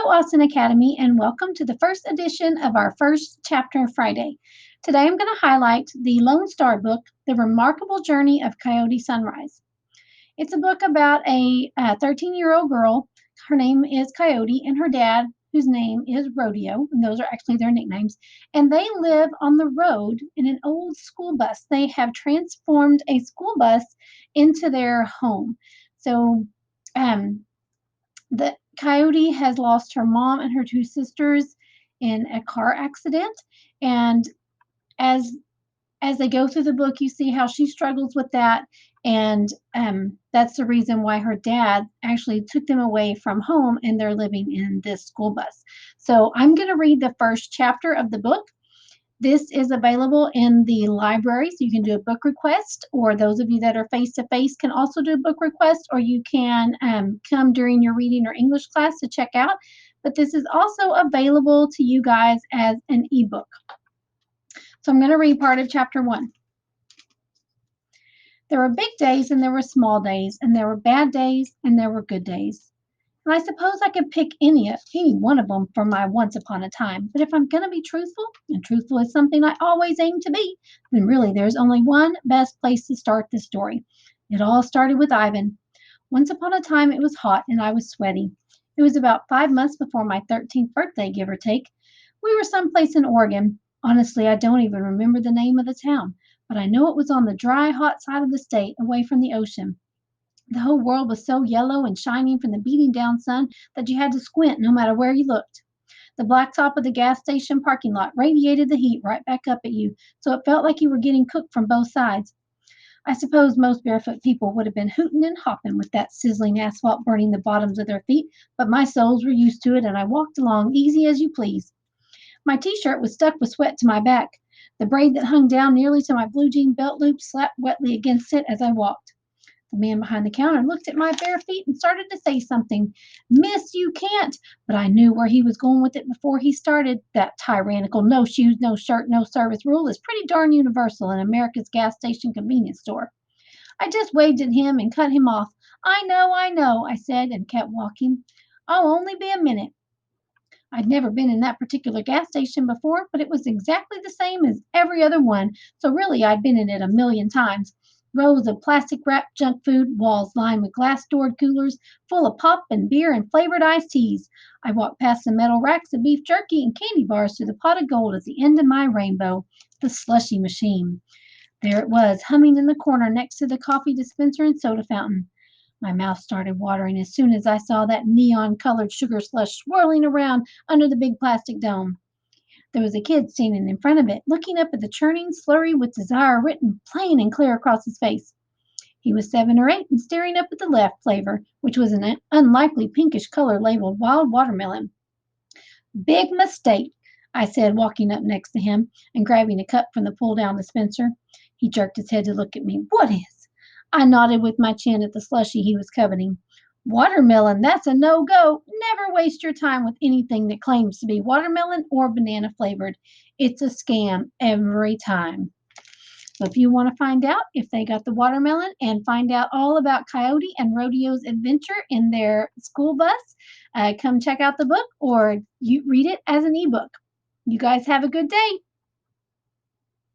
Austin Academy, and welcome to the first edition of our first chapter Friday. Today I'm going to highlight the Lone Star book, The Remarkable Journey of Coyote Sunrise. It's a book about a 13-year-old girl. Her name is Coyote, and her dad, whose name is Rodeo, and those are actually their nicknames. And they live on the road in an old school bus. They have transformed a school bus into their home. So, the Coyote has lost her mom and her two sisters in a car accident, and as they go through the book, you see how she struggles with that, and that's the reason why her dad actually took them away from home, and they're living in this school bus. So I'm going to read the first chapter of the book. This is available in the library, so you can do a book request, or those of you that are face-to-face can also do a book request, or you can come during your reading or English class to check out. But this is also available to you guys as an ebook. So I'm going to read part of chapter 1. There were big days and there were small days, and there were bad days and there were good days. And I suppose I could pick any one of them for my once upon a time. But if I'm going to be truthful, and truthful is something I always aim to be, then really there's only one best place to start this story. It all started with Ivan. Once upon a time it was hot and I was sweaty. It was about 5 months before my 13th birthday, give or take. We were someplace in Oregon. Honestly, I don't even remember the name of the town, but I know it was on the dry, hot side of the state, away from the ocean. The whole world was so yellow and shining from the beating down sun that you had to squint no matter where you looked. The blacktop of the gas station parking lot radiated the heat right back up at you, so it felt like you were getting cooked from both sides. I suppose most barefoot people would have been hooting and hopping with that sizzling asphalt burning the bottoms of their feet, but my soles were used to it and I walked along easy as you please. My t-shirt was stuck with sweat to my back. The braid that hung down nearly to my blue jean belt loop slapped wetly against it as I walked. The man behind the counter looked at my bare feet and started to say something. Miss, you can't. But I knew where he was going with it before he started. That tyrannical no shoes, no shirt, no service rule is pretty darn universal in America's gas station convenience store. I just waved at him and cut him off. I know, I said, and kept walking. I'll only be a minute. I'd never been in that particular gas station before, but it was exactly the same as every other one, so really I'd been in it a million times. Rows of plastic wrapped junk food, walls lined with glass doored coolers full of pop and beer and flavored iced teas. I walked past the metal racks of beef jerky and candy bars to the pot of gold at the end of my rainbow, the slushy machine. There it was, humming in the corner next to the coffee dispenser and soda fountain. My mouth started watering as soon as I saw that neon-colored sugar slush swirling around under the big plastic dome. There was a kid standing in front of it, looking up at the churning slurry with desire written plain and clear across his face. He was 7 or 8 and staring up at the left flavor, which was an unlikely pinkish color labeled wild watermelon. Big mistake, I said, walking up next to him and grabbing a cup from the pull-down dispenser. He jerked his head to look at me. What is? I nodded with my chin at the slushy he was coveting. Watermelon, that's a no-go. Never waste your time with anything that claims to be watermelon or banana flavored. It's a scam every time. So if you want to find out if they got the watermelon and find out all about Coyote and Rodeo's adventure in their school bus, come check out the book or you read it as an ebook. You guys have a good day.